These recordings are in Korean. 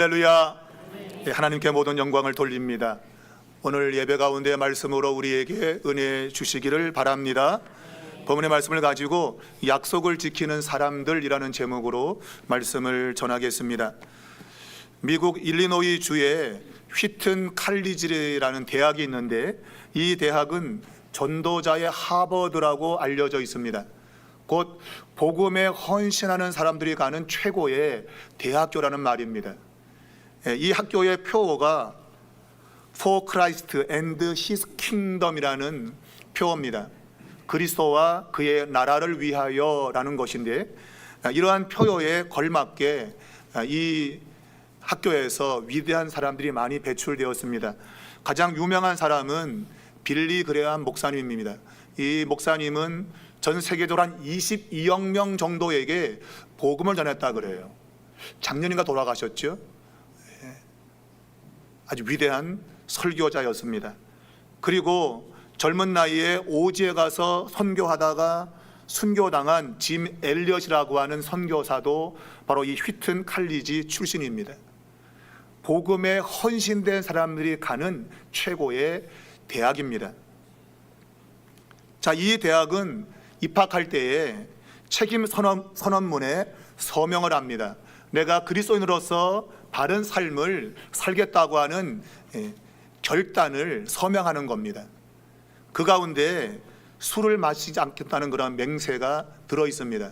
할렐루야. 하나님께 모든 영광을 돌립니다. 오늘 예배 가운데 말씀으로 우리에게 은혜 주시기를 바랍니다. 본문의 말씀을 가지고 약속을 지키는 사람들이라는 제목으로 말씀을 전하겠습니다. 미국 일리노이 주에 휘튼 칼리지라는 대학이 있는데, 이 대학은 전도자의 하버드라고 알려져 있습니다. 곧 복음에 헌신하는 사람들이 가는 최고의 대학교라는 말입니다. 이 학교의 표어가 For Christ and His Kingdom이라는 표어입니다. 그리스도와 그의 나라를 위하여라는 것인데, 이러한 표어에 걸맞게 이 학교에서 위대한 사람들이 많이 배출되었습니다. 가장 유명한 사람은 빌리 그레엄 목사님입니다. 이 목사님은 전 세계적으로 한 22억 명 정도에게 복음을 전했다 그래요. 작년인가 돌아가셨죠. 아주 위대한 설교자였습니다. 그리고 젊은 나이에 오지에 가서 선교하다가 순교당한 짐 엘리엇이라고 하는 선교사도 바로 이 휘튼 칼리지 출신입니다. 복음에 헌신된 사람들이 가는 최고의 대학입니다. 자, 이 대학은 입학할 때에 책임 선언문에 서명을 합니다. 내가 그리스도인으로서 바른 삶을 살겠다고 하는 결단을 서명하는 겁니다. 그 가운데 술을 마시지 않겠다는 그런 맹세가 들어 있습니다.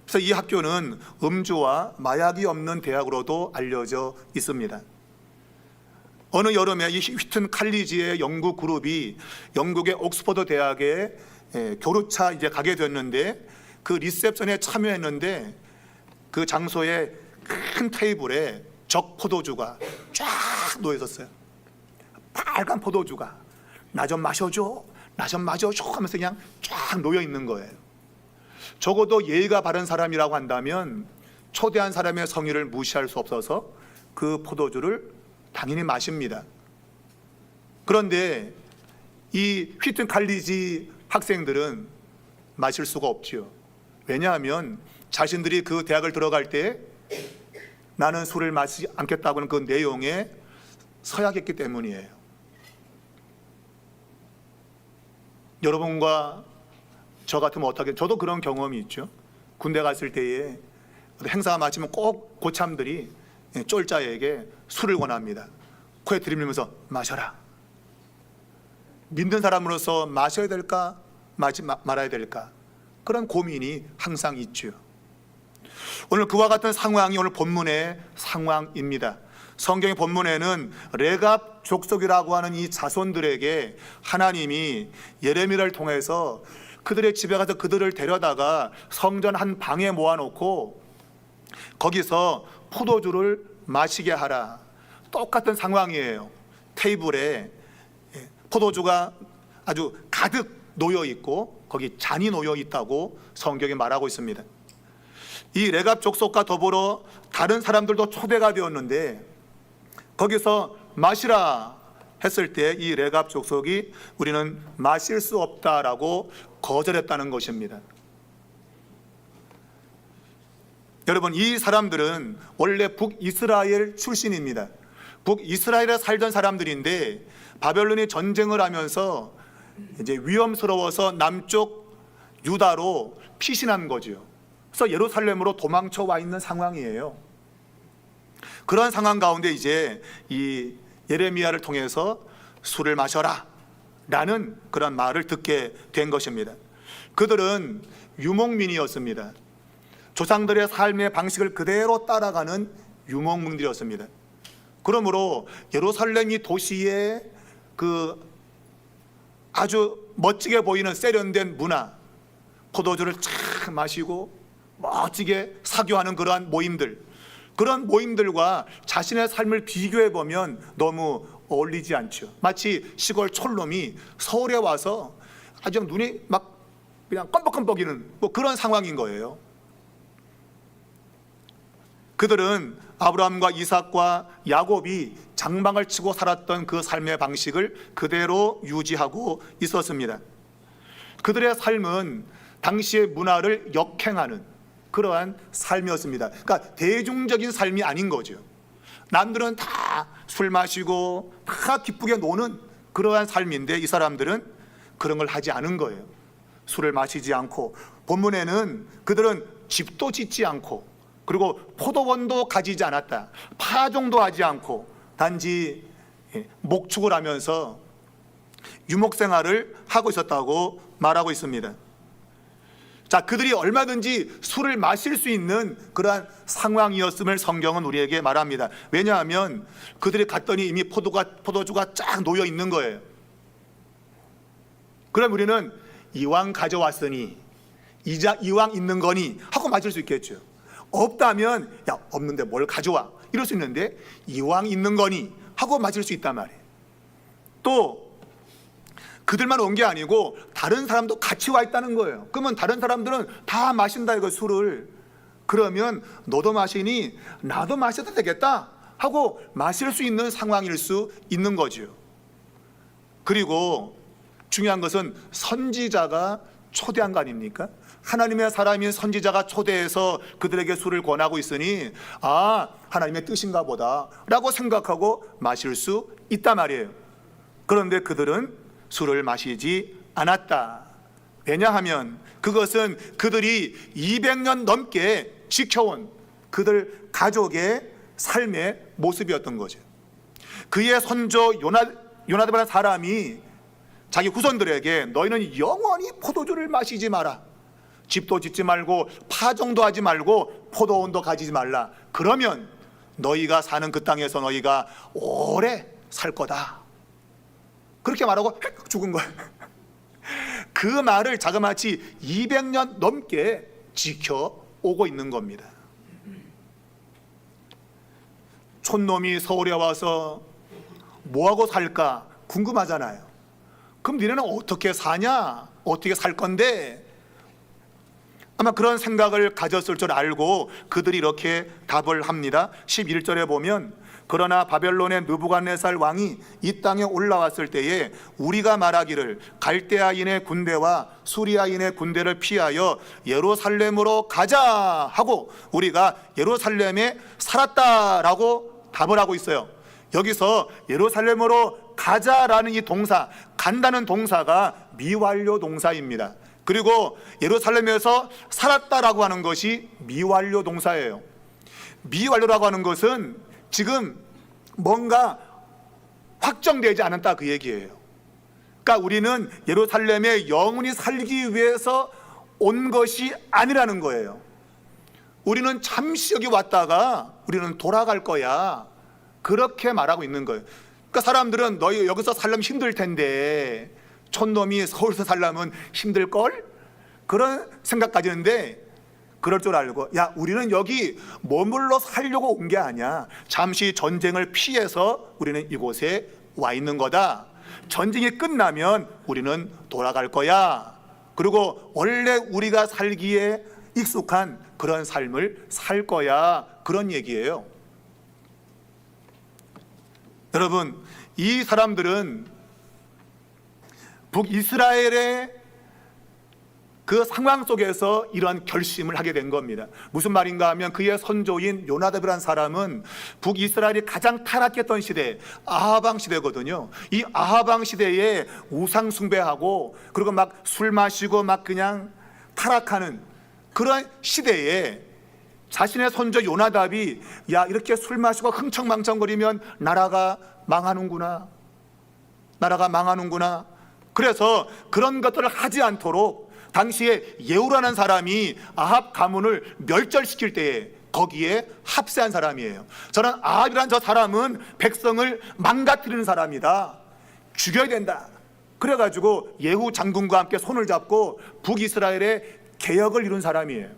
그래서 이 학교는 음주와 마약이 없는 대학으로도 알려져 있습니다. 어느 여름에 이 휘튼 칼리지의 연구 그룹이 영국의 옥스퍼드 대학에 교류차 이제 가게 됐는데, 그 리셉션에 참여했는데 그 장소에 큰 테이블에 적 포도주가 쫙 놓여 있었어요. 빨간 포도주가 나 좀 마셔줘, 나 좀 마셔줘 하면서 그냥 쫙 놓여 있는 거예요. 적어도 예의가 바른 사람이라고 한다면 초대한 사람의 성의를 무시할 수 없어서 그 포도주를 당연히 마십니다. 그런데 이 휘튼 칼리지 학생들은 마실 수가 없지요. 왜냐하면 자신들이 그 대학을 들어갈 때 나는 술을 마시지 않겠다고 하는 그 내용에 서약했기 때문이에요. 여러분과 저 같으면 어떻게, 저도 그런 경험이 있죠. 군대 갔을 때에 행사가 마치면 꼭 고참들이 쫄자에게 술을 권합니다. 코에 들이밀면서 마셔라. 믿는 사람으로서 마셔야 될까 말아야 될까, 그런 고민이 항상 있죠. 오늘 그와 같은 상황이 오늘 본문의 상황입니다. 성경의 본문에는 레갑 족속이라고 하는 이 자손들에게 하나님이 예레미야를 통해서 그들의 집에 가서 그들을 데려다가 성전 한 방에 모아놓고 거기서 포도주를 마시게 하라. 똑같은 상황이에요. 테이블에 포도주가 아주 가득 놓여 있고 거기 잔이 놓여 있다고 성경이 말하고 있습니다. 이 레갑 족속과 더불어 다른 사람들도 초대가 되었는데, 거기서 마시라 했을 때 이 레갑 족속이 우리는 마실 수 없다라고 거절했다는 것입니다. 여러분, 이 사람들은 원래 북이스라엘 출신입니다. 북이스라엘에 살던 사람들인데 바벨론이 전쟁을 하면서 이제 위험스러워서 남쪽 유다로 피신한 거죠. 그래서 예루살렘으로 도망쳐 와 있는 상황이에요. 그런 상황 가운데 이제 이 예레미야를 통해서 술을 마셔라 라는 그런 말을 듣게 된 것입니다. 그들은 유목민이었습니다. 조상들의 삶의 방식을 그대로 따라가는 유목민들이었습니다. 그러므로 예루살렘 이 도시의 그 아주 멋지게 보이는 세련된 문화, 포도주를 쫙 마시고 멋지게 사교하는 그러한 모임들, 그런 모임들과 자신의 삶을 비교해 보면 너무 어울리지 않죠. 마치 시골 촌놈이 서울에 와서 아주 눈이 막 그냥 껌뻑껌뻑이는 뭐 그런 상황인 거예요. 그들은 아브라함과 이삭과 야곱이 장막을 치고 살았던 그 삶의 방식을 그대로 유지하고 있었습니다. 그들의 삶은 당시의 문화를 역행하는 그러한 삶이었습니다. 그러니까 대중적인 삶이 아닌 거죠. 남들은 다 술 마시고 다 기쁘게 노는 그러한 삶인데 이 사람들은 그런 걸 하지 않은 거예요. 술을 마시지 않고, 본문에는 그들은 집도 짓지 않고, 그리고 포도원도 가지지 않았다. 파종도 하지 않고 단지 목축을 하면서 유목 생활을 하고 있었다고 말하고 있습니다. 자, 그들이 얼마든지 술을 마실 수 있는 그러한 상황이었음을 성경은 우리에게 말합니다. 왜냐하면 그들이 갔더니 이미 포도주가 쫙 놓여 있는 거예요. 그럼 우리는 이왕 가져왔으니 이왕 있는 거니 하고 마실 수 있겠죠. 없다면 야, 없는데 뭘 가져와 이럴 수 있는데 이왕 있는 거니 하고 마실 수 있단 말이에요. 또 그들만 온 게 아니고 다른 사람도 같이 와 있다는 거예요. 그러면 다른 사람들은 다 마신다 이거 술을. 그러면 너도 마시니 나도 마셔도 되겠다 하고 마실 수 있는 상황일 수 있는 거죠. 그리고 중요한 것은 선지자가 초대한 거 아닙니까? 하나님의 사람인 선지자가 초대해서 그들에게 술을 권하고 있으니 아, 하나님의 뜻인가 보다 라고 생각하고 마실 수 있단 말이에요. 그런데 그들은 술을 마시지 않았다. 왜냐하면 그것은 그들이 200년 넘게 지켜온 그들 가족의 삶의 모습이었던 거죠. 그의 선조 요나답이라는 사람이 자기 후손들에게 너희는 영원히 포도주를 마시지 마라. 집도 짓지 말고 파종도 하지 말고 포도원도 가지지 말라. 그러면 너희가 사는 그 땅에서 너희가 오래 살 거다. 그렇게 말하고 죽은 거예요. 그 말을 자그마치 200년 넘게 지켜오고 있는 겁니다. 촌놈이 서울에 와서 뭐하고 살까 궁금하잖아요. 그럼 니네는 어떻게 사냐? 어떻게 살 건데? 아마 그런 생각을 가졌을 줄 알고 그들이 이렇게 답을 합니다. 11절에 보면 그러나 바벨론의 느부갓네살 왕이 이 땅에 올라왔을 때에 우리가 말하기를 갈대아인의 군대와 수리아인의 군대를 피하여 예루살렘으로 가자 하고 우리가 예루살렘에 살았다라고 답을 하고 있어요. 여기서 예루살렘으로 가자라는 이 동사, 간다는 동사가 미완료 동사입니다. 그리고 예루살렘에서 살았다라고 하는 것이 미완료 동사예요. 미완료라고 하는 것은 지금 뭔가 확정되지 않았다 그 얘기예요. 그러니까 우리는 예루살렘에 영원히 살기 위해서 온 것이 아니라는 거예요. 우리는 잠시 여기 왔다가 우리는 돌아갈 거야. 그렇게 말하고 있는 거예요. 그러니까 사람들은 너희 여기서 살려면 힘들 텐데 촌놈이 서울서 살려면 힘들걸? 그런 생각 가지는데 그럴 줄 알고 야, 우리는 여기 머물러 살려고 온 게 아니야. 잠시 전쟁을 피해서 우리는 이곳에 와 있는 거다. 전쟁이 끝나면 우리는 돌아갈 거야. 그리고 원래 우리가 살기에 익숙한 그런 삶을 살 거야. 그런 얘기예요. 여러분, 이 사람들은 북이스라엘의 그 상황 속에서 이러한 결심을 하게 된 겁니다. 무슨 말인가 하면 그의 선조인 요나답이라는 사람은 북이스라엘이 가장 타락했던 시대, 아하방 시대거든요. 이 아하방 시대에 우상 숭배하고 그리고 막 술 마시고 막 그냥 타락하는 그런 시대에 자신의 선조 요나답이 야, 이렇게 술 마시고 흥청망청거리면 나라가 망하는구나. 그래서 그런 것들을 하지 않도록 당시에 예후라는 사람이 아합 가문을 멸절시킬 때에 거기에 합세한 사람이에요. 저는 아합이라는 저 사람은 백성을 망가뜨리는 사람이다. 죽여야 된다. 그래가지고 예후 장군과 함께 손을 잡고 북이스라엘의 개혁을 이룬 사람이에요.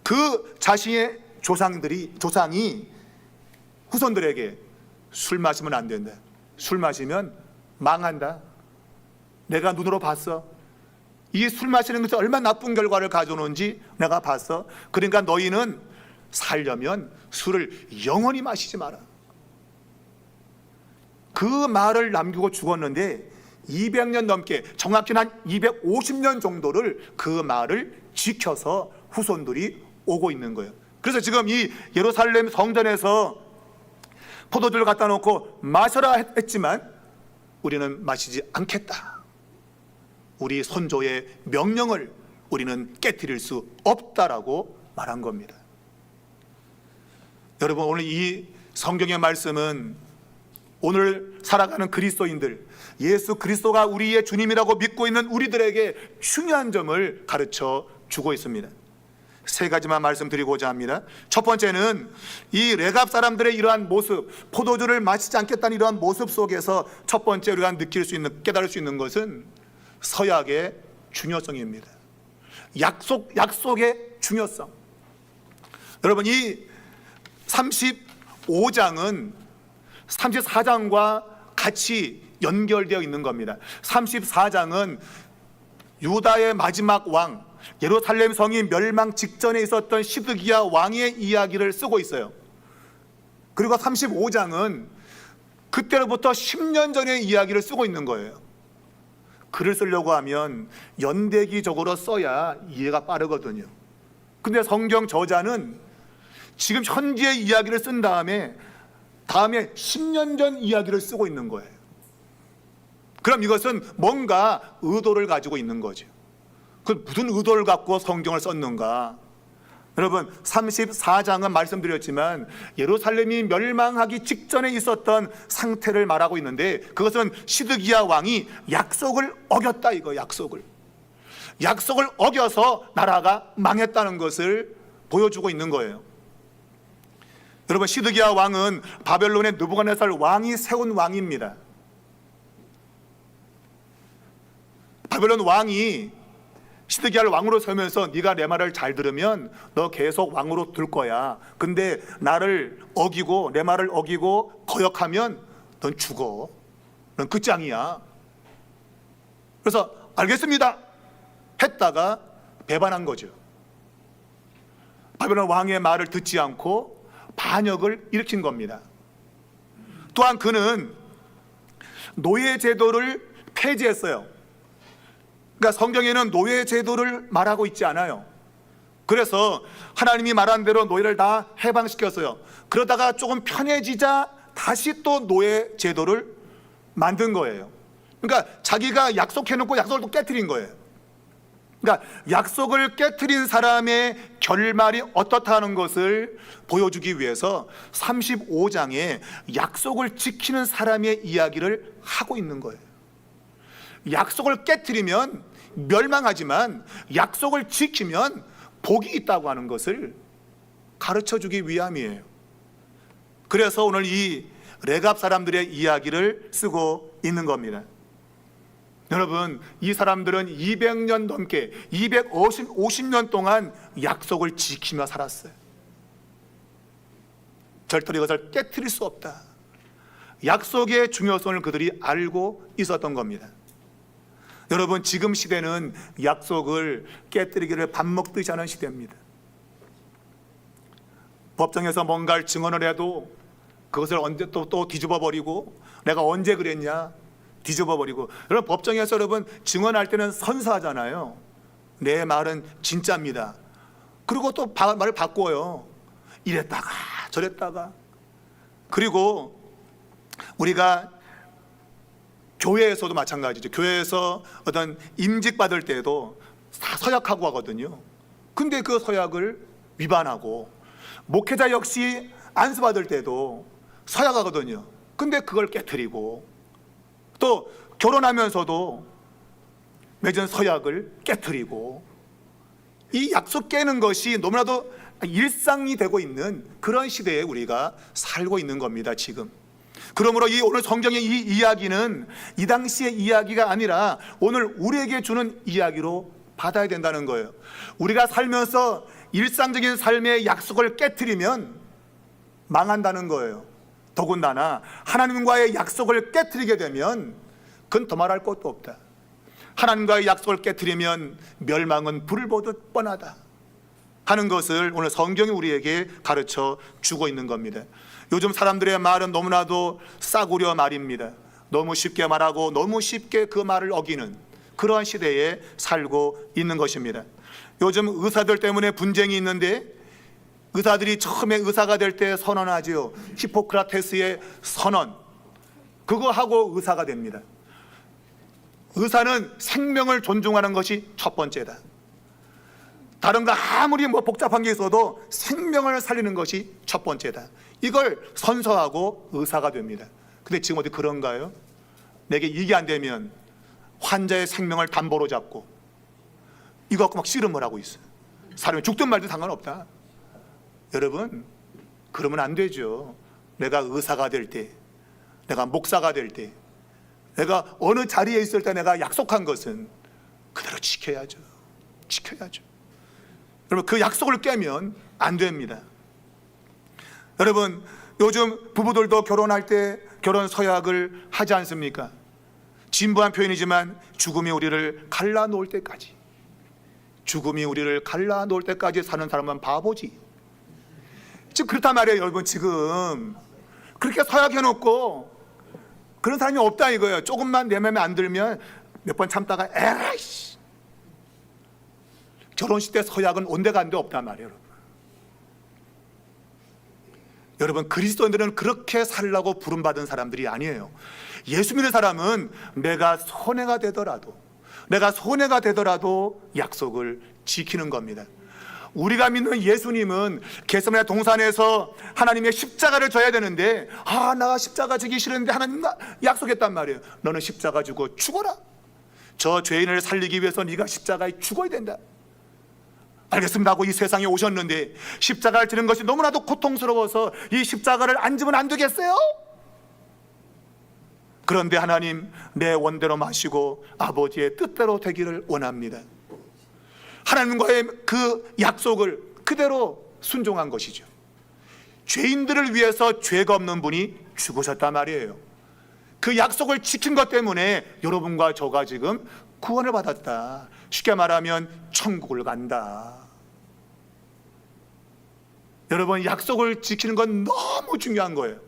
그 자신의 조상이 후손들에게 술 마시면 안 된다. 술 마시면 망한다. 내가 눈으로 봤어. 이 술 마시는 것이 얼마나 나쁜 결과를 가져오는지 내가 봤어. 그러니까 너희는 살려면 술을 영원히 마시지 마라. 그 말을 남기고 죽었는데 200년 넘게, 정확히는 한 250년 정도를 그 말을 지켜서 후손들이 오고 있는 거예요. 그래서 지금 이 예루살렘 성전에서 포도주를 갖다 놓고 마셔라 했지만 우리는 마시지 않겠다. 우리 선조의 명령을 우리는 깨트릴 수 없다라고 말한 겁니다. 여러분, 오늘 이 성경의 말씀은 오늘 살아가는 그리스도인들, 예수 그리스도가 우리의 주님이라고 믿고 있는 우리들에게 중요한 점을 가르쳐 주고 있습니다. 세 가지만 말씀드리고자 합니다. 첫 번째는 이 레갑 사람들의 이러한 모습, 포도주를 마시지 않겠다는 이러한 모습 속에서 첫 번째 우리가 느낄 수 있는, 깨달을 수 있는 것은 서약의 중요성입니다. 약속의 중요성. 여러분, 이 35장은 34장과 같이 연결되어 있는 겁니다. 34장은 유다의 마지막 왕, 예루살렘 성이 멸망 직전에 있었던 시드기야 왕의 이야기를 쓰고 있어요. 그리고 35장은 그때로부터 10년 전의 이야기를 쓰고 있는 거예요. 글을 쓰려고 하면 연대기적으로 써야 이해가 빠르거든요. 근데 성경 저자는 지금 현지의 이야기를 쓴 다음에 10년 전 이야기를 쓰고 있는 거예요. 그럼 이것은 뭔가 의도를 가지고 있는 거죠. 그 무슨 의도를 갖고 성경을 썼는가? 여러분, 34장은 말씀드렸지만 예루살렘이 멸망하기 직전에 있었던 상태를 말하고 있는데, 그것은 시드기야 왕이 약속을 어겼다, 이거. 약속을 어겨서 나라가 망했다는 것을 보여주고 있는 거예요. 여러분, 시드기야 왕은 바벨론의 느부갓네살 왕이 세운 왕입니다. 바벨론 왕이 시드기야를 왕으로 세우면서 네가 내 말을 잘 들으면 너 계속 왕으로 둘 거야. 근데 나를 어기고 내 말을 어기고 거역하면 넌 죽어. 넌 끝장이야. 그래서 알겠습니다 했다가 배반한 거죠. 바벨론 왕의 말을 듣지 않고 반역을 일으킨 겁니다. 또한 그는 노예 제도를 폐지했어요. 그러니까 성경에는 노예 제도를 말하고 있지 않아요. 그래서 하나님이 말한 대로 노예를 다 해방시켰어요. 그러다가 조금 편해지자 다시 또 노예 제도를 만든 거예요. 그러니까 자기가 약속해놓고 약속을 또 깨트린 거예요. 그러니까 약속을 깨트린 사람의 결말이 어떻다는 것을 보여주기 위해서 35장에 약속을 지키는 사람의 이야기를 하고 있는 거예요. 약속을 깨트리면 멸망하지만 약속을 지키면 복이 있다고 하는 것을 가르쳐주기 위함이에요. 그래서 오늘 이 레갑 사람들의 이야기를 쓰고 있는 겁니다. 여러분, 이 사람들은 200년 넘게 250년 동안 약속을 지키며 살았어요. 절대로 이것을 깨트릴 수 없다. 약속의 중요성을 그들이 알고 있었던 겁니다. 여러분, 지금 시대는 약속을 깨뜨리기를 밥 먹듯이 하는 시대입니다. 법정에서 뭔가를 증언을 해도 그것을 언제 또 뒤집어 버리고, 내가 언제 그랬냐 뒤집어 버리고. 여러분, 법정에서 여러분 증언할 때는 선서하잖아요. 내 말은 진짜입니다. 그리고 또 말을 바꿔요. 이랬다가 저랬다가. 그리고 우리가 교회에서도 마찬가지죠. 교회에서 어떤 임직 받을 때도 다 서약하고 하거든요. 근데 그 서약을 위반하고, 목회자 역시 안수 받을 때도 서약하거든요. 근데 그걸 깨트리고, 또 결혼하면서도 맺은 서약을 깨트리고, 이 약속 깨는 것이 너무나도 일상이 되고 있는 그런 시대에 우리가 살고 있는 겁니다, 지금. 그러므로 이 오늘 성경의 이 이야기는 이 당시의 이야기가 아니라 오늘 우리에게 주는 이야기로 받아야 된다는 거예요. 우리가 살면서 일상적인 삶의 약속을 깨트리면 망한다는 거예요. 더군다나 하나님과의 약속을 깨트리게 되면 그건 더 말할 것도 없다. 하나님과의 약속을 깨트리면 멸망은 불을 보듯 뻔하다 하는 것을 오늘 성경이 우리에게 가르쳐 주고 있는 겁니다. 요즘 사람들의 말은 너무나도 싸구려 말입니다. 너무 쉽게 말하고 너무 쉽게 그 말을 어기는 그러한 시대에 살고 있는 것입니다. 요즘 의사들 때문에 분쟁이 있는데 의사들이 처음에 의사가 될 때 선언하지요. 히포크라테스의 선언. 그거 하고 의사가 됩니다. 의사는 생명을 존중하는 것이 첫 번째다. 다른 거 아무리 복잡한 게 있어도 생명을 살리는 것이 첫 번째다. 이걸 선서하고 의사가 됩니다. 근데 지금 어디 그런가요? 내게 이게 안 되면 환자의 생명을 담보로 잡고 이거 갖고 막 씨름을 하고 있어요. 사람이 죽든 말든 상관없다. 여러분, 그러면 안 되죠. 내가 의사가 될 때, 내가 목사가 될 때, 내가 어느 자리에 있을 때 내가 약속한 것은 그대로 지켜야죠. 지켜야죠. 여러분, 그 약속을 깨면 안 됩니다. 여러분, 요즘 부부들도 결혼할 때 결혼 서약을 하지 않습니까? 진부한 표현이지만 죽음이 우리를 갈라놓을 때까지, 죽음이 우리를 갈라놓을 때까지 사는 사람은 바보지. 지금 그렇단 말이에요. 여러분, 지금 그렇게 서약해놓고 그런 사람이 없다 이거예요. 조금만 내 맘에 안 들면 몇 번 참다가 에라이씨, 결혼식 때 서약은 온데간데 없단 말이에요. 여러분, 그리스도인들은 그렇게 살라고 부름받은 사람들이 아니에요. 예수 믿는 사람은 내가 손해가 되더라도 약속을 지키는 겁니다. 우리가 믿는 예수님은 겟세마네 동산에서 하나님의 십자가를 져야 되는데, 나 십자가 지기 싫은데 하나님과 약속했단 말이에요. 너는 십자가 지고 죽어라. 저 죄인을 살리기 위해서 네가 십자가에 죽어야 된다. 알겠습니다 하고 이 세상에 오셨는데 십자가를 지는 것이 너무나도 고통스러워서 이 십자가를 안 지면 안 되겠어요? 그런데 하나님, 내 원대로 마시고 아버지의 뜻대로 되기를 원합니다. 하나님과의 그 약속을 그대로 순종한 것이죠. 죄인들을 위해서 죄가 없는 분이 죽으셨단 말이에요. 그 약속을 지킨 것 때문에 여러분과 저가 지금 구원을 받았다. 쉽게 말하면 천국을 간다. 여러분, 약속을 지키는 건 너무 중요한 거예요.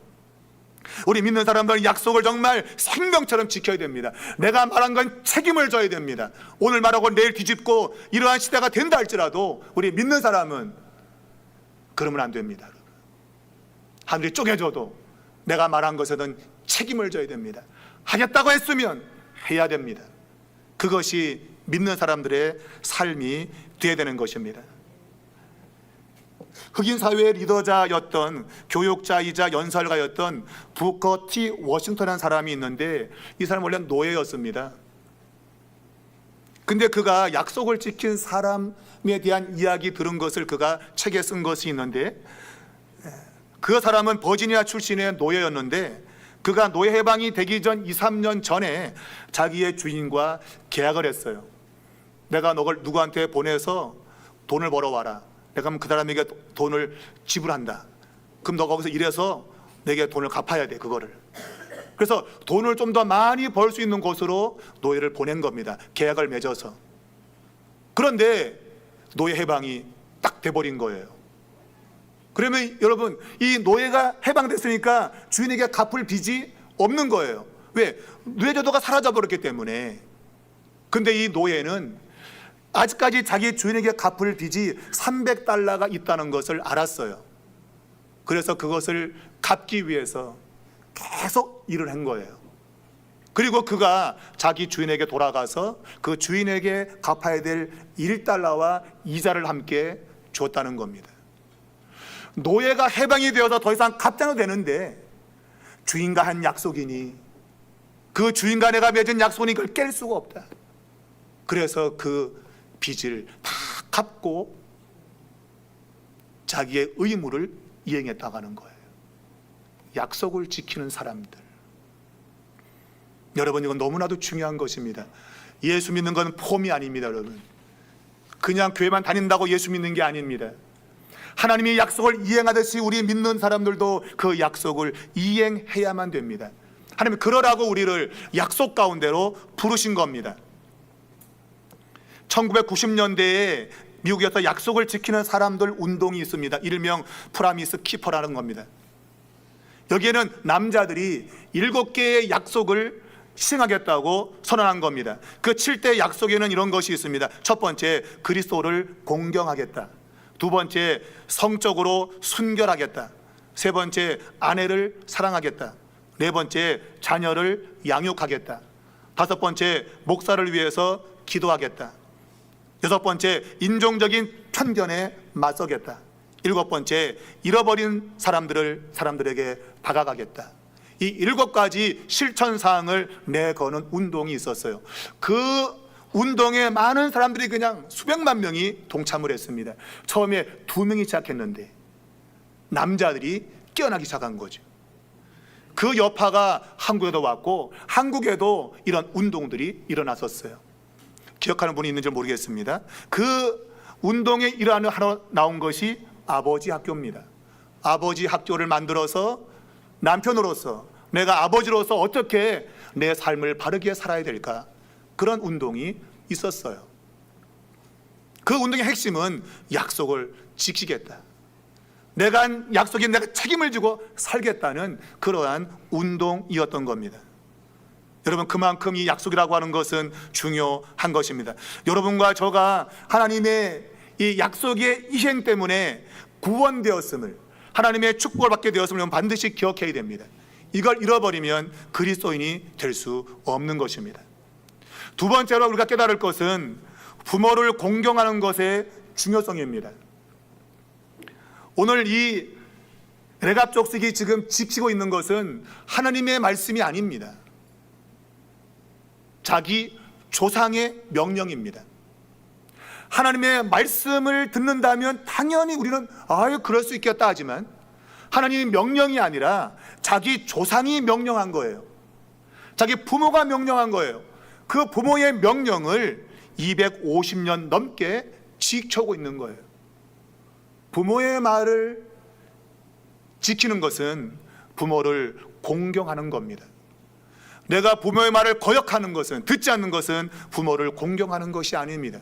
우리 믿는 사람들은 약속을 정말 생명처럼 지켜야 됩니다. 내가 말한 건 책임을 져야 됩니다. 오늘 말하고 내일 뒤집고 이러한 시대가 된다 할지라도 우리 믿는 사람은 그러면 안 됩니다. 하늘이 쪼개져도 내가 말한 것에는 책임을 져야 됩니다. 하겠다고 했으면 해야 됩니다. 그것이 믿는 사람들의 삶이 되어야 되는 것입니다. 흑인 사회의 리더자였던 교육자이자 연설가였던 부커 T 워싱턴이라는 사람이 있는데, 이 사람은 원래 노예였습니다. 근데 그가 약속을 지킨 사람에 대한 이야기 들은 것을 그가 책에 쓴 것이 있는데, 그 사람은 버지니아 출신의 노예였는데 그가 노예 해방이 되기 전 2, 3년 전에 자기의 주인과 계약을 했어요. 내가 너를 누구한테 보내서 돈을 벌어와라. 내가 그 사람에게 돈을 지불한다. 그럼 너가 거기서 일해서 내게 돈을 갚아야 돼, 그거를. 그래서 돈을 좀 더 많이 벌 수 있는 곳으로 노예를 보낸 겁니다. 계약을 맺어서. 그런데 노예 해방이 딱 돼버린 거예요. 그러면 여러분, 이 노예가 해방됐으니까 주인에게 갚을 빚이 없는 거예요. 왜? 노예제도가 사라져버렸기 때문에. 근데 이 노예는 아직까지 자기 주인에게 갚을 빚이 $300가 있다는 것을 알았어요. 그래서 그것을 갚기 위해서 계속 일을 한 거예요. 그리고 그가 자기 주인에게 돌아가서 그 주인에게 갚아야 될 $1와 이자를 함께 줬다는 겁니다. 노예가 해방이 되어서 더 이상 갚지 않아도 되는데 주인과 한 약속이니, 그 주인과 내가 맺은 약속이니 그걸 깰 수가 없다. 그래서 그 빚을 다 갚고 자기의 의무를 이행했다고 하는 거예요. 약속을 지키는 사람들. 여러분, 이건 너무나도 중요한 것입니다. 예수 믿는 건 폼이 아닙니다. 여러분, 그냥 교회만 다닌다고 예수 믿는 게 아닙니다. 하나님이 약속을 이행하듯이 우리 믿는 사람들도 그 약속을 이행해야만 됩니다. 하나님이 그러라고 우리를 약속 가운데로 부르신 겁니다. 1990년대에 미국에서 약속을 지키는 사람들 운동이 있습니다. 일명 프라미스 키퍼라는 겁니다. 여기에는 남자들이 7개의 약속을 시행하겠다고 선언한 겁니다. 그 7대 약속에는 이런 것이 있습니다. 첫 번째, 그리스도를 공경하겠다. 두 번째, 성적으로 순결하겠다. 세 번째, 아내를 사랑하겠다. 네 번째, 자녀를 양육하겠다. 다섯 번째, 목사를 위해서 기도하겠다. 여섯 번째, 인종적인 편견에 맞서겠다. 일곱 번째, 잃어버린 사람들에게 다가가겠다. 이 일곱 가지 실천 사항을 내거는 운동이 있었어요. 그 운동에 많은 사람들이 그냥 수백만 명이 동참을 했습니다. 처음에 2명이 시작했는데 남자들이 깨어나기 시작한 거죠. 그 여파가 한국에도 왔고 한국에도 이런 운동들이 일어났었어요. 기억하는 분이 있는지 모르겠습니다. 그 운동의 일환으로 하나 나온 것이 아버지 학교입니다. 아버지 학교를 만들어서 남편으로서, 내가 아버지로서 어떻게 내 삶을 바르게 살아야 될까, 그런 운동이 있었어요. 그 운동의 핵심은 약속을 지키겠다, 내가 한 약속에 내가 책임을 지고 살겠다는 그러한 운동이었던 겁니다. 여러분, 그만큼 이 약속이라고 하는 것은 중요한 것입니다. 여러분과 저가 하나님의 이 약속의 이행 때문에 구원되었음을, 하나님의 축복을 받게 되었음을 반드시 기억해야 됩니다. 이걸 잃어버리면 그리스도인이 될 수 없는 것입니다. 두 번째로 우리가 깨달을 것은 부모를 공경하는 것의 중요성입니다. 오늘 이 레갑족속이 지금 지키고 있는 것은 하나님의 말씀이 아닙니다. 자기 조상의 명령입니다. 하나님의 말씀을 듣는다면 당연히 우리는 그럴 수 있겠다 하지만, 하나님의 명령이 아니라 자기 조상이 명령한 거예요. 자기 부모가 명령한 거예요. 그 부모의 명령을 250년 넘게 지켜오고 있는 거예요. 부모의 말을 지키는 것은 부모를 공경하는 겁니다. 내가 부모의 말을 거역하는 것은, 듣지 않는 것은 부모를 공경하는 것이 아닙니다.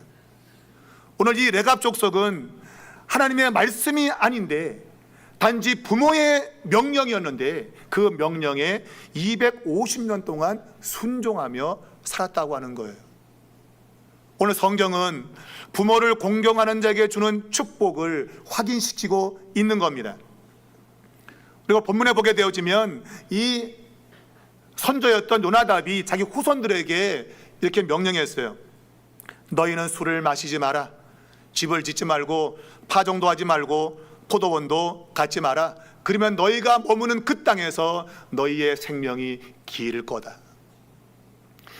오늘 이 레갑 족속은 하나님의 말씀이 아닌데 단지 부모의 명령이었는데 그 명령에 250년 동안 순종하며 살았다고 하는 거예요. 오늘 성경은 부모를 공경하는 자에게 주는 축복을 확인시키고 있는 겁니다. 그리고 본문에 보게 되어지면 이 선조였던 요나답이 자기 후손들에게 이렇게 명령했어요. 너희는 술을 마시지 마라, 집을 짓지 말고 파종도 하지 말고 포도원도 갖지 마라. 그러면 너희가 머무는 그 땅에서 너희의 생명이 길 거다.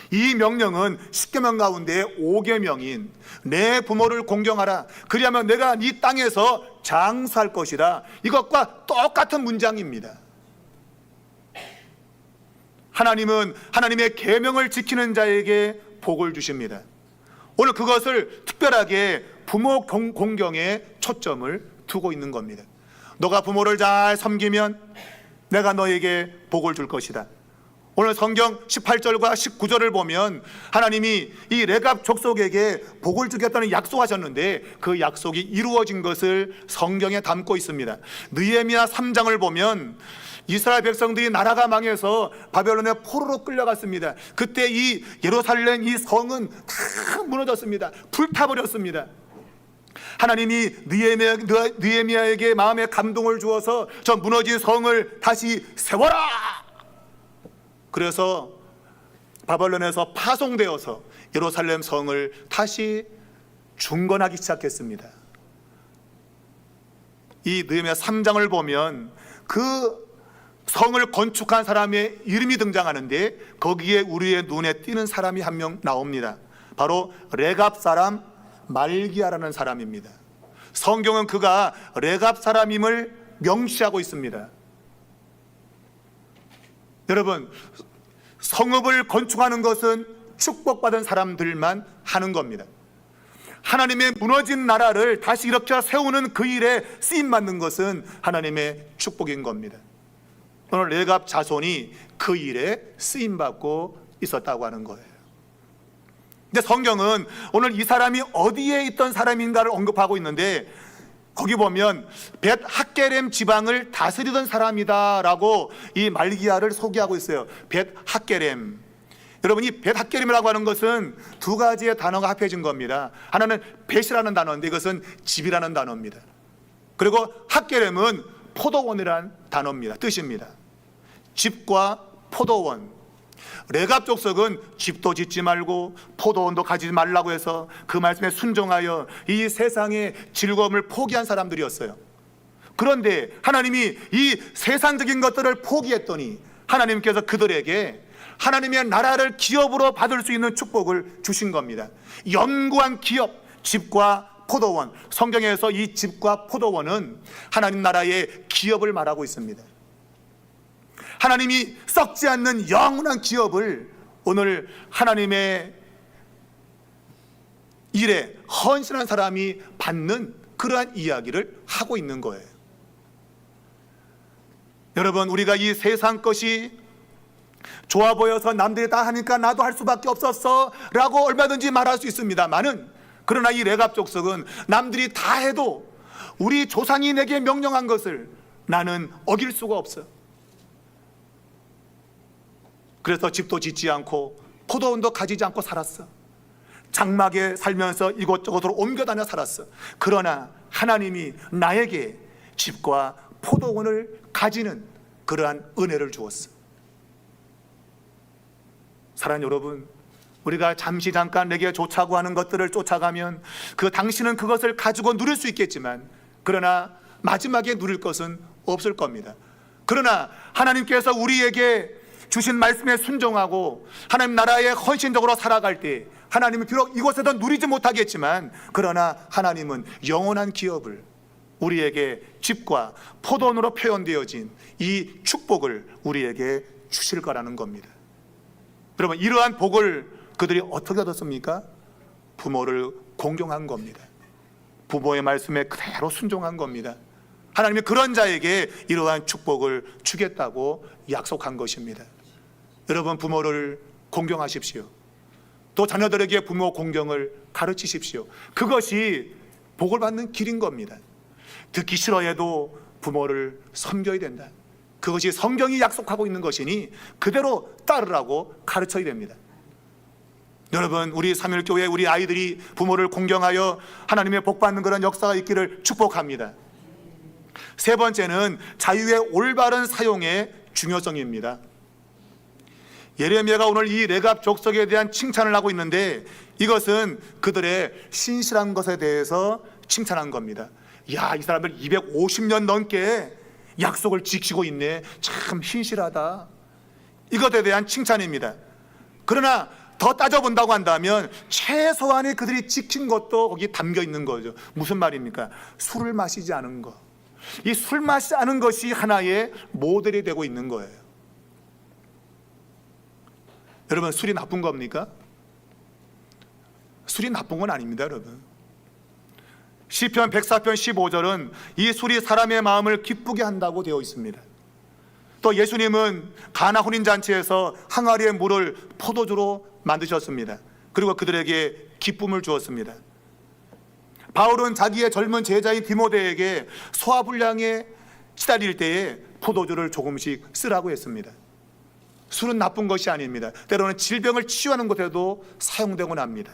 이 명령은 10계명 가운데 5계명인 내 부모를 공경하라, 그리하면 내가 네 땅에서 장수할 것이다, 이것과 똑같은 문장입니다. 하나님은 하나님의 계명을 지키는 자에게 복을 주십니다. 오늘 그것을 특별하게 부모 공경에 초점을 두고 있는 겁니다. 너가 부모를 잘 섬기면 내가 너에게 복을 줄 것이다. 오늘 성경 18절과 19절을 보면 하나님이 이 레갑 족속에게 복을 주겠다는 약속하셨는데 그 약속이 이루어진 것을 성경에 담고 있습니다. 느헤미야 3장을 보면 이스라엘 백성들이 나라가 망해서 바벨론의 포로로 끌려갔습니다. 그때 이 예루살렘 이 성은 다 무너졌습니다. 불타버렸습니다. 하나님이 느헤미야에게 마음의 감동을 주어서 저 무너진 성을 다시 세워라. 그래서 바벨론에서 파송되어서 예루살렘 성을 다시 중건하기 시작했습니다. 이 느헤미야 3장을 보면 그 성을 건축한 사람의 이름이 등장하는데 거기에 우리의 눈에 띄는 사람이 한 명 나옵니다. 바로 레갑 사람 말기야라는 사람입니다. 성경은 그가 레갑 사람임을 명시하고 있습니다. 여러분, 성읍을 건축하는 것은 축복받은 사람들만 하는 겁니다. 하나님의 무너진 나라를 다시 일으켜 세우는 그 일에 쓰임받는 것은 하나님의 축복인 겁니다. 오늘 레갑 자손이 그 일에 쓰임받고 있었다고 하는 거예요. 근데 성경은 오늘 이 사람이 어디에 있던 사람인가를 언급하고 있는데 거기 보면 벳 학게렘 지방을 다스리던 사람이다라고 이 말기야를 소개하고 있어요. 벳 학게렘. 여러분, 이 벳학계림이라고 하는 것은 두 가지의 단어가 합해진 겁니다. 하나는 벳이라는 단어인데 이것은 집이라는 단어입니다. 그리고 학계림은 포도원이라는 단어입니다. 뜻입니다. 집과 포도원. 레갑 족속은 집도 짓지 말고 포도원도 가지지 말라고 해서 그 말씀에 순종하여 이 세상의 즐거움을 포기한 사람들이었어요. 그런데 하나님이 이 세상적인 것들을 포기했더니 하나님께서 그들에게 하나님의 나라를 기업으로 받을 수 있는 축복을 주신 겁니다. 영구한 기업, 집과 포도원. 성경에서 이 집과 포도원은 하나님 나라의 기업을 말하고 있습니다. 하나님이 썩지 않는 영원한 기업을 오늘 하나님의 일에 헌신한 사람이 받는 그러한 이야기를 하고 있는 거예요. 여러분, 우리가 이 세상 것이 좋아 보여서 남들이 다 하니까 나도 할 수밖에 없었어 라고 얼마든지 말할 수 있습니다만은, 그러나 이 레갑 족속은 남들이 다 해도 우리 조상이 내게 명령한 것을 나는 어길 수가 없어요. 그래서 집도 짓지 않고 포도원도 가지지 않고 살았어. 장막에 살면서 이곳저곳으로 옮겨 다녀 살았어. 그러나 하나님이 나에게 집과 포도원을 가지는 그러한 은혜를 주었어. 사랑하는 여러분, 우리가 잠깐 내게 좋자고 하는 것들을 쫓아가면 그 당신은 그것을 가지고 누릴 수 있겠지만, 그러나 마지막에 누릴 것은 없을 겁니다. 그러나 하나님께서 우리에게 주신 말씀에 순종하고 하나님 나라에 헌신적으로 살아갈 때 하나님은 비록 이곳에서 누리지 못하겠지만, 그러나 하나님은 영원한 기업을, 우리에게 집과 포도원으로 표현되어진 이 축복을 우리에게 주실 거라는 겁니다. 여러분, 이러한 복을 그들이 어떻게 얻었습니까? 부모를 공경한 겁니다. 부모의 말씀에 그대로 순종한 겁니다. 하나님이 그런 자에게 이러한 축복을 주겠다고 약속한 것입니다. 여러분, 부모를 공경하십시오. 또 자녀들에게 부모 공경을 가르치십시오. 그것이 복을 받는 길인 겁니다. 듣기 싫어해도 부모를 섬겨야 된다. 그것이 성경이 약속하고 있는 것이니 그대로 따르라고 가르쳐야 됩니다. 여러분, 우리 삼일교회 우리 아이들이 부모를 공경하여 하나님의 복 받는 그런 역사가 있기를 축복합니다. 세 번째는 자유의 올바른 사용의 중요성입니다. 예레미야가 오늘 이 레갑 족속에 대한 칭찬을 하고 있는데, 이것은 그들의 신실한 것에 대해서 칭찬한 겁니다. 야, 이 사람들 250년 넘게 약속을 지키고 있네. 참 신실하다. 이것에 대한 칭찬입니다. 그러나 더 따져본다고 한다면 최소한의 그들이 지킨 것도 거기 담겨 있는 거죠. 무슨 말입니까? 술을 마시지 않은 것. 이 술 마시지 않은 것이 하나의 모델이 되고 있는 거예요. 여러분, 술이 나쁜 겁니까? 술이 나쁜 건 아닙니다, 여러분. 시편 104편 15절은 이 술이 사람의 마음을 기쁘게 한다고 되어 있습니다. 또 예수님은 가나 혼인잔치에서 항아리의 물을 포도주로 만드셨습니다. 그리고 그들에게 기쁨을 주었습니다. 바울은 자기의 젊은 제자인 디모데에게 소화불량에 시달릴 때에 포도주를 조금씩 쓰라고 했습니다. 술은 나쁜 것이 아닙니다. 때로는 질병을 치유하는 것에도 사용되곤 합니다.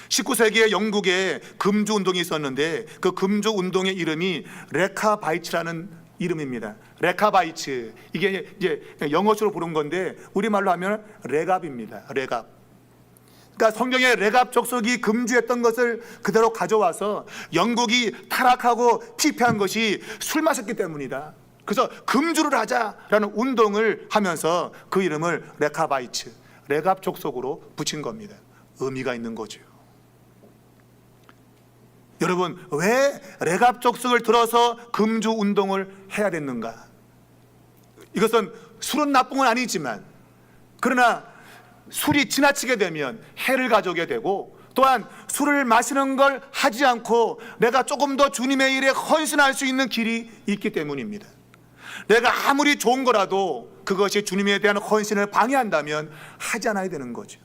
19세기에 영국에 금주운동이 있었는데 그 금주운동의 이름이 레카바이츠라는 이름입니다. 레카바이츠, 이게 이제 영어식으로 부른 건데 우리말로 하면 레갑입니다. 레갑. 그러니까 성경에 레갑 족속이 금주했던 것을 그대로 가져와서 영국이 타락하고 피폐한 것이 술 마셨기 때문이다. 그래서 금주를 하자라는 운동을 하면서 그 이름을 레카바이츠, 레갑 족속으로 붙인 겁니다. 의미가 있는 거죠. 여러분, 왜 레갑 족속을 들어서 금주 운동을 해야 됐는가? 이것은 술은 나쁜 건 아니지만, 그러나 술이 지나치게 되면 해를 가져오게 되고, 또한 술을 마시는 걸 하지 않고 내가 조금 더 주님의 일에 헌신할 수 있는 길이 있기 때문입니다. 내가 아무리 좋은 거라도 그것이 주님에 대한 헌신을 방해한다면 하지 않아야 되는 거죠.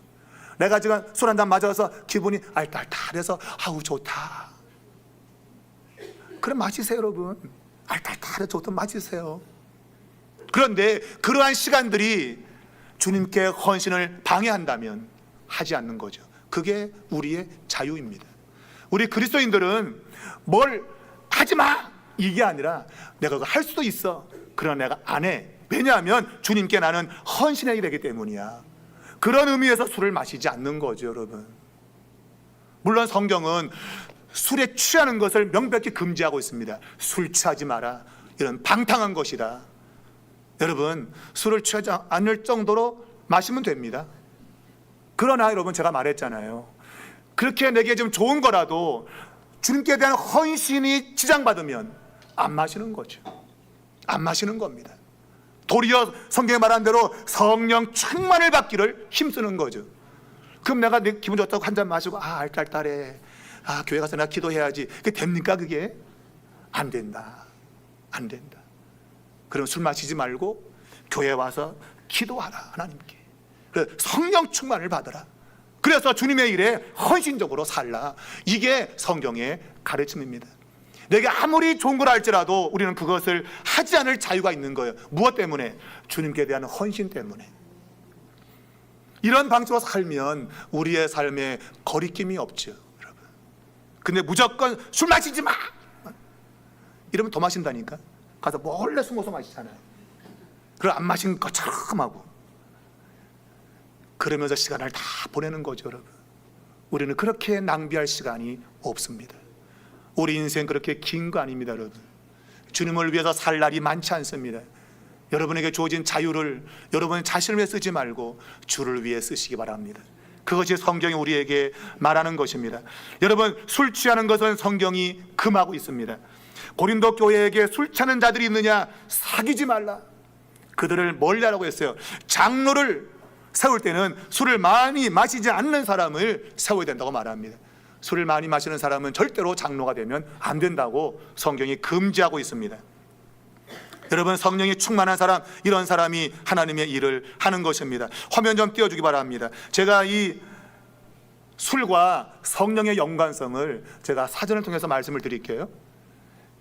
내가 지금 술 한잔 맞아서 기분이 알딸딸해서 아우 좋다, 그럼 마시세요. 여러분, 알딸딸해 좋다 마시세요. 그런데 그러한 시간들이 주님께 헌신을 방해한다면 하지 않는 거죠. 그게 우리의 자유입니다. 우리 그리스도인들은 뭘 하지 마! 이게 아니라 내가 그거 할 수도 있어. 그러나 내가 안 해. 왜냐하면 주님께 나는 헌신해야 되기 때문이야. 그런 의미에서 술을 마시지 않는 거죠, 여러분. 물론 성경은 술에 취하는 것을 명백히 금지하고 있습니다. 술 취하지 마라. 이런 방탕한 것이다. 여러분, 술을 취하지 않을 정도로 마시면 됩니다. 그러나 여러분, 제가 말했잖아요. 그렇게 내게 좀 좋은 거라도 주님께 대한 헌신이 지장받으면 안 마시는 거죠. 안 마시는 겁니다. 도리어 성경에 말한 대로 성령 충만을 받기를 힘쓰는 거죠. 그럼 내가 내 기분 좋다고 한 잔 마시고 알딸딸해, 교회 가서 내가 기도해야지, 그게 됩니까? 그게 안 된다. 안 된다. 그럼 술 마시지 말고 교회 와서 기도하라. 하나님께 성령 충만을 받으라. 그래서 주님의 일에 헌신적으로 살라. 이게 성경의 가르침입니다. 내게 아무리 좋은 걸 알지라도 우리는 그것을 하지 않을 자유가 있는 거예요. 무엇 때문에? 주님께 대한 헌신 때문에. 이런 방식으로 살면 우리의 삶에 거리낌이 없죠, 여러분. 근데 무조건 술 마시지 마! 이러면 더 마신다니까. 가서 몰래 숨어서 마시잖아요. 그럼 안 마신 것처럼 하고 그러면서 시간을 다 보내는 거죠, 여러분. 우리는 그렇게 낭비할 시간이 없습니다. 우리 인생 그렇게 긴 거 아닙니다, 여러분. 주님을 위해서 살 날이 많지 않습니다. 여러분에게 주어진 자유를 여러분 자신을 위해 쓰지 말고 주를 위해 쓰시기 바랍니다. 그것이 성경이 우리에게 말하는 것입니다. 여러분, 술 취하는 것은 성경이 금하고 있습니다. 고린도 교회에게 술 취하는 자들이 있느냐? 사귀지 말라. 그들을 멀리하라고 했어요. 장로를 세울 때는 술을 많이 마시지 않는 사람을 세워야 된다고 말합니다. 술을 많이 마시는 사람은 절대로 장로가 되면 안 된다고 성경이 금지하고 있습니다. 여러분, 성령이 충만한 사람, 이런 사람이 하나님의 일을 하는 것입니다. 화면 좀 띄워주기 바랍니다. 제가 이 술과 성령의 연관성을 제가 사전을 통해서 말씀을 드릴게요.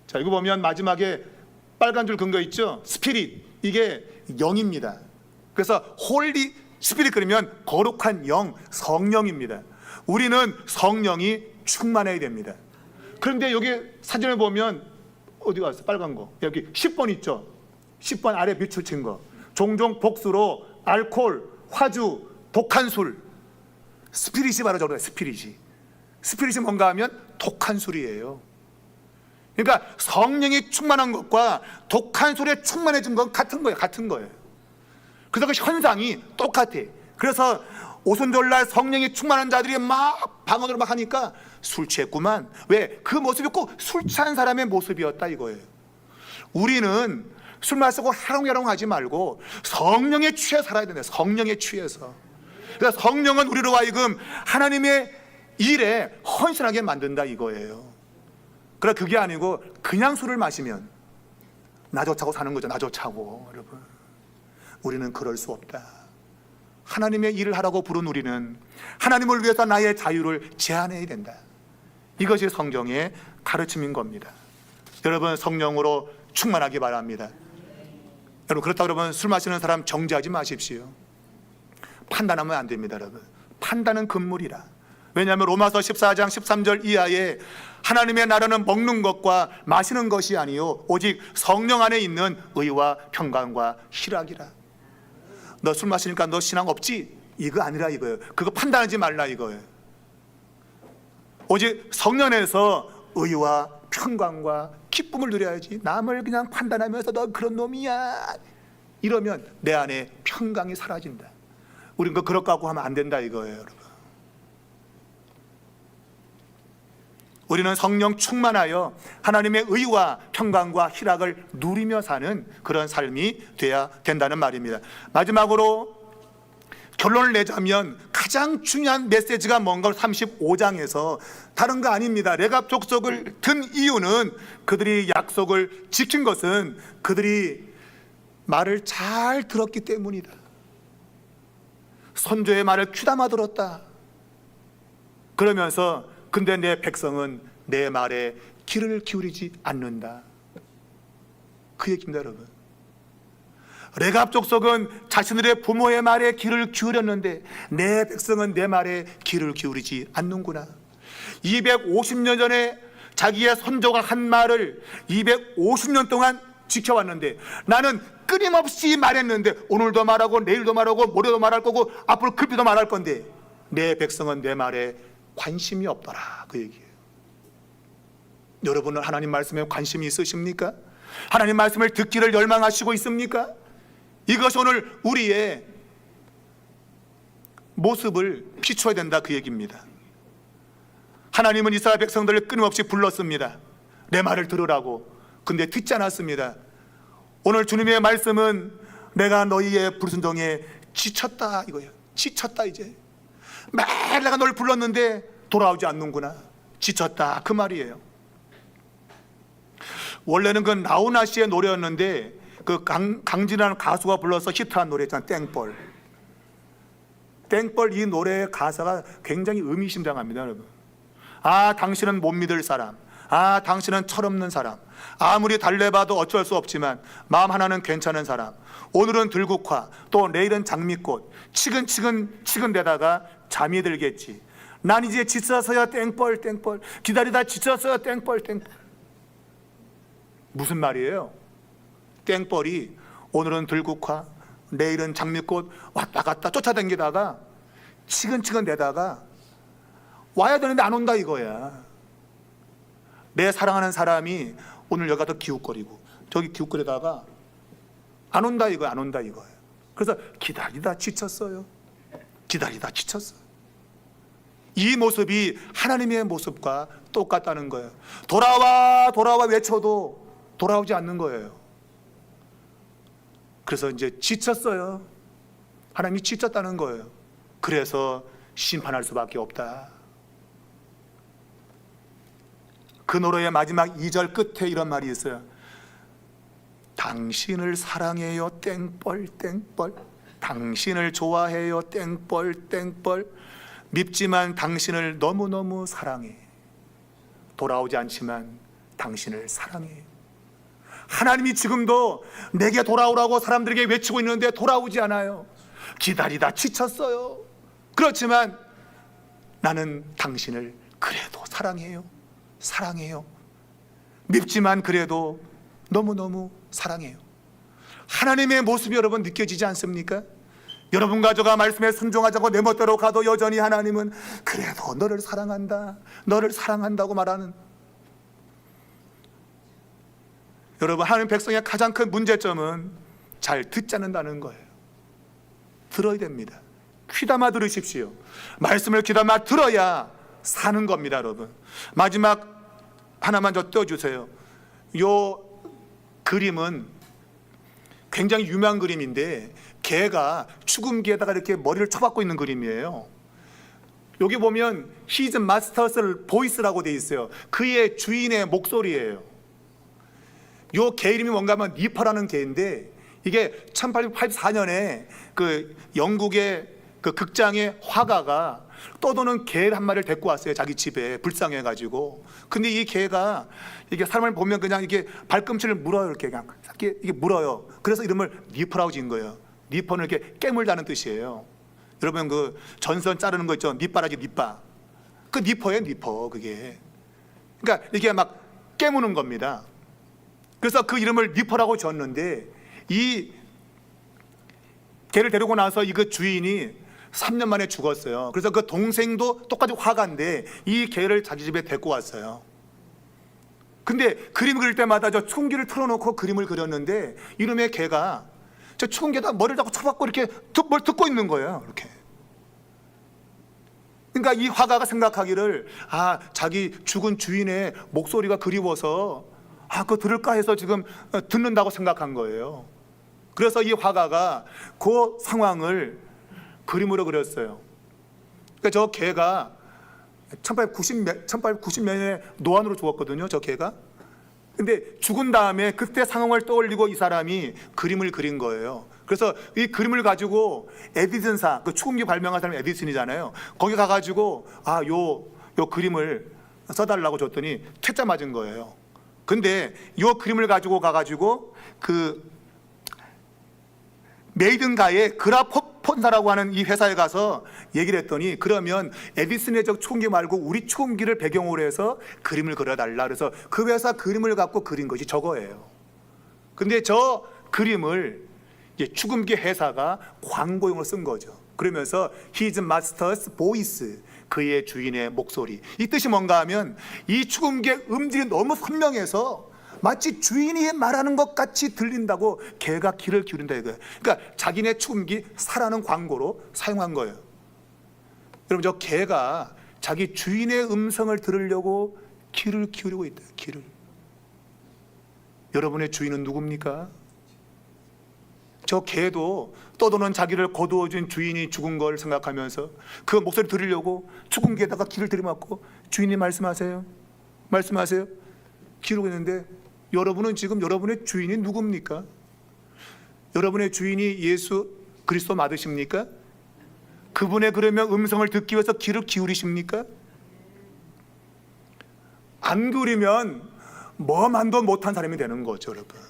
자, 이거 보면 마지막에 빨간 줄 근거 있죠? 스피릿, 이게 영입니다. 그래서 홀리 스피릿 그러면 거룩한 영, 성령입니다. 우리는 성령이 충만해야 됩니다. 그런데 여기 사진을 보면 어디 갔어? 빨간 거. 여기 10번 있죠? 10번 아래 밑줄 친 거. 종종 복수로 알코올, 화주, 독한 술. 스피릿이 바로 저거예요. 스피릿이 뭔가 하면 독한 술이에요. 그러니까 성령이 충만한 것과 독한 술에 충만해진 건 같은 거예요. 그래서 그 현상이 똑같아. 그래서 오순절날 성령이 충만한 자들이 막 방언으로 막 하니까 술 취했구만. 왜? 그 모습이 꼭 술 취한 사람의 모습이었다 이거예요. 우리는 술 마시고 해롱해롱 하지 말고 성령에 취해 살아야 된다. 성령에 취해서. 그러니까 성령은 우리로 하여금 하나님의 일에 헌신하게 만든다 이거예요. 그러나 그게 아니고 그냥 술을 마시면 나 좋자고 사는 거죠. 나 좋자고. 여러분, 우리는 그럴 수 없다. 하나님의 일을 하라고 부른 우리는 하나님을 위해서 나의 자유를 제한해야 된다. 이것이 성경의 가르침인 겁니다. 여러분, 성령으로 충만하기 바랍니다. 여러분, 그렇다고 여러분 술 마시는 사람 정죄하지 마십시오. 판단하면 안 됩니다. 여러분, 판단은 금물이라. 왜냐하면 로마서 14장 13절 이하에 하나님의 나라는 먹는 것과 마시는 것이 아니요 오직 성령 안에 있는 의와 평강과 희락이라. 너 술 마시니까 너 신앙 없지? 이거 아니라 이거예요. 그거 판단하지 말라 이거예요. 오직 성령 안에서 의와 평강과 기쁨을 누려야지. 남을 그냥 판단하면서 너 그런 놈이야 이러면 내 안에 평강이 사라진다. 우린 그렇다고 하면 안 된다 이거예요, 여러분. 우리는 성령 충만하여 하나님의 의와 평강과 희락을 누리며 사는 그런 삶이 돼야 된다는 말입니다. 마지막으로 결론을 내자면 가장 중요한 메시지가 뭔가 35장에서 다른 거 아닙니다. 레갑 족속을 든 이유는 그들이 약속을 지킨 것은 그들이 말을 잘 들었기 때문이다. 선조의 말을 귀담아 들었다. 그러면서 근데 내 백성은 내 말에 귀를 기울이지 않는다. 그 얘기입니다, 여러분. 레갑 족속은 자신들의 부모의 말에 귀를 기울였는데 내 백성은 내 말에 귀를 기울이지 않는구나. 250년 전에 자기의 선조가 한 말을 250년 동안 지켜왔는데 나는 끊임없이 말했는데 오늘도 말하고 내일도 말하고 모레도 말할 거고 앞으로 급히도 말할 건데 내 백성은 내 말에 관심이 없더라, 그 얘기예요. 여러분은 하나님 말씀에 관심이 있으십니까? 하나님 말씀을 듣기를 열망하시고 있습니까? 이것이 오늘 우리의 모습을 비춰야 된다, 그 얘기입니다. 하나님은 이스라엘 백성들을 끊임없이 불렀습니다. 내 말을 들으라고. 근데 듣지 않았습니다. 오늘 주님의 말씀은 내가 너희의 불순종에 지쳤다, 이거예요. 지쳤다. 이제 매일 내가 널 불렀는데 돌아오지 않는구나. 지쳤다, 그 말이에요. 원래는 그 나훈아 씨의 노래였는데 그 강진이라는 가수가 불러서 히트한 노래였잖아요. 땡벌. 땡벌, 이 노래의 가사가 굉장히 의미심장합니다, 여러분. 아, 당신은 못 믿을 사람. 아, 당신은 철없는 사람. 아무리 달래봐도 어쩔 수 없지만 마음 하나는 괜찮은 사람. 오늘은 들국화, 또 내일은 장미꽃. 치근치근대다가 잠이 들겠지. 난 이제 지쳐서야 땡벌 땡벌. 기다리다 지쳐서야 땡벌 땡벌. 무슨 말이에요? 땡벌이 오늘은 들국화, 내일은 장미꽃 왔다 갔다 쫓아다니다가 치근치근대다가 와야 되는데 안 온다, 이거야. 내 사랑하는 사람이 오늘 여기 가서 기웃거리고 저기 기웃거리다가 안 온다, 이거야. 안 온다, 이거야. 그래서 기다리다 지쳤어요. 기다리다 지쳤어요. 이 모습이 하나님의 모습과 똑같다는 거예요. 돌아와 돌아와 외쳐도 돌아오지 않는 거예요. 그래서 이제 지쳤어요. 하나님이 지쳤다는 거예요. 그래서 심판할 수밖에 없다. 그 노래의 마지막 2절 끝에 이런 말이 있어요. 당신을 사랑해요 땡벌 땡벌. 당신을 좋아해요 땡벌 땡벌. 밉지만 당신을 너무너무 사랑해. 돌아오지 않지만 당신을 사랑해. 하나님이 지금도 내게 돌아오라고 사람들에게 외치고 있는데 돌아오지 않아요. 기다리다 지쳤어요. 그렇지만 나는 당신을 그래도 사랑해요. 사랑해요. 밉지만 그래도 너무너무 사랑해요. 하나님의 모습이 여러분 느껴지지 않습니까? 여러분과 저가 말씀에 순종하자고 내 멋대로 가도 여전히 하나님은 그래도 너를 사랑한다, 너를 사랑한다고 말하는. 여러분, 하나님 백성의 가장 큰 문제점은 잘 듣지 않는다는 거예요. 들어야 됩니다. 귀담아 들으십시오. 말씀을 귀담아 들어야 사는 겁니다, 여러분. 마지막 하나만 더 떼어주세요. 요 그림은 굉장히 유명한 그림인데 개가 죽은 개에다가 이렇게 머리를 쳐박고 있는 그림이에요. 여기 보면 His Master's Voice라고 돼 있어요. 그의 주인의 목소리예요. 요 개 이름이 뭔가 하면 니퍼라는 개인데 이게 1884년에 그 영국의 그 극장의 화가가 떠도는 개 한 마리를 데리고 왔어요. 자기 집에 불쌍해가지고. 근데 이 개가 이게 사람을 보면 그냥 이게 발꿈치를 물어요. 이렇게 그냥 이게 물어요. 그래서 이름을 니퍼라고 지은 거예요. 니퍼는 이렇게 깨물다는 뜻이에요. 여러분 그 전선 자르는 거 있죠. 니빠라지 니빠. 그 니퍼예요, 니퍼. 그게. 그러니까 이게 막 깨무는 겁니다. 그래서 그 이름을 니퍼라고 지었는데 이 개를 데리고 나서 이 그 주인이 3년 만에 죽었어요. 그래서 그 동생도 똑같이 화가인데 이 개를 자기 집에 데리고 왔어요. 근데 그림 그릴 때마다 저 총기를 틀어놓고 그림을 그렸는데 이놈의 개가 저 추운 게다 머리를 잡고 쳐박고 이렇게 뭘 듣고 있는 거예요. 이렇게. 그러니까 이 화가가 생각하기를 아, 자기 죽은 주인의 목소리가 그리워서 아, 그거 들을까 해서 지금 듣는다고 생각한 거예요. 그래서 이 화가가 그 상황을 그림으로 그렸어요. 그러니까 저 개가 1890년에 노안으로 죽었거든요. 저 개가. 근데 죽은 다음에 그때 상황을 떠올리고 이 사람이 그림을 그린 거예요. 그래서 이 그림을 가지고 에디슨사, 그 축음기 발명한 사람이 에디슨이잖아요. 거기 가가지고 아, 요 그림을 써달라고 줬더니 퇴짜 맞은 거예요. 근데 요 그림을 가지고 가가지고 그 메이든가의 그라폰사라고 하는 이 회사에 가서 얘기를 했더니, 그러면 에디슨의 저 축음기 말고 우리 축음기를 배경으로 해서 그림을 그려달라. 그래서 그 회사 그림을 갖고 그린 것이 저거예요. 근데 저 그림을 이제 축음기 회사가 광고용으로 쓴 거죠. 그러면서 His master's voice, 그의 주인의 목소리. 이 뜻이 뭔가 하면 이 축음기의 음질이 너무 선명해서 마치 주인이 말하는 것 같이 들린다고 개가 귀를 기울인다 이거예요. 그러니까 자기네 축음기 사라는 광고로 사용한 거예요. 여러분, 저 개가 자기 주인의 음성을 들으려고 귀를 기울이고 있다. 귀를. 여러분의 주인은 누굽니까? 저 개도 떠도는 자기를 거두어준 주인이 죽은 걸 생각하면서 그 목소리 들으려고 축음기에다가 귀를 들이막고 주인이 말씀하세요, 말씀하세요 기르고 있는데, 여러분은 지금 여러분의 주인이 누굽니까? 여러분의 주인이 예수 그리스도 맞으십니까? 그분의 그러면 음성을 듣기 위해서 귀를 기울이십니까? 안 기울이면 뭐만도 못한 사람이 되는 거죠, 여러분.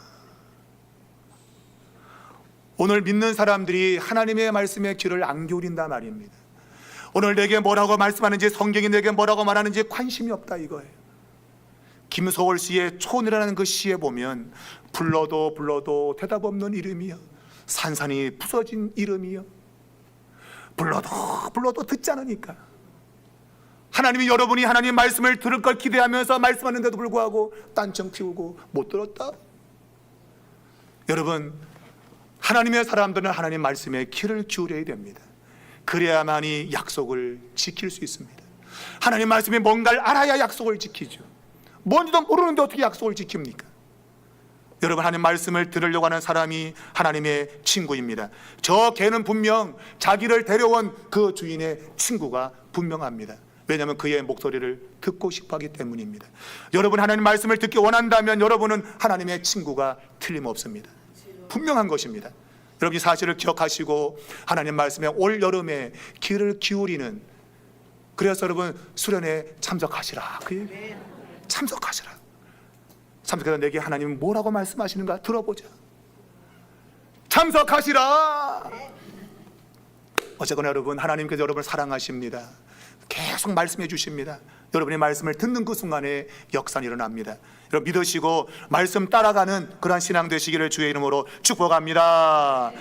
오늘 믿는 사람들이 하나님의 말씀에 귀를 안 기울인다 말입니다. 오늘 내게 뭐라고 말씀하는지, 성경이 내게 뭐라고 말하는지 관심이 없다 이거예요. 김소월 씨의 촌이라는 그 시에 보면 불러도 대답 없는 이름이요, 산산이 부서진 이름이요, 불러도 듣지 않으니까. 하나님이 여러분이 하나님 말씀을 들을 걸 기대하면서 말씀하는데도 불구하고 딴청 피우고 못 들었다. 여러분, 하나님의 사람들은 하나님 말씀에 귀를 기울여야 됩니다. 그래야만이 약속을 지킬 수 있습니다. 하나님 말씀이 뭔가를 알아야 약속을 지키죠. 뭔지도 모르는데 어떻게 약속을 지킵니까? 여러분, 하나님 말씀을 들으려고 하는 사람이 하나님의 친구입니다. 저 개는 분명 자기를 데려온 그 주인의 친구가 분명합니다. 왜냐하면 그의 목소리를 듣고 싶어하기 때문입니다. 여러분, 하나님 말씀을 듣기 원한다면 여러분은 하나님의 친구가 틀림없습니다. 분명한 것입니다. 여러분, 이 사실을 기억하시고 하나님 말씀에 올 여름에 귀를 기울이는, 그래서 여러분 수련회 참석하시라. 참석하시라. 참석해서 내게 하나님은 뭐라고 말씀하시는가 들어보자. 참석하시라. 어쨌거나 여러분, 하나님께서 여러분을 사랑하십니다. 계속 말씀해 주십니다. 여러분의 말씀을 듣는 그 순간에 역사는 일어납니다. 여러분, 믿으시고 말씀 따라가는 그러한 신앙 되시기를 주의 이름으로 축복합니다.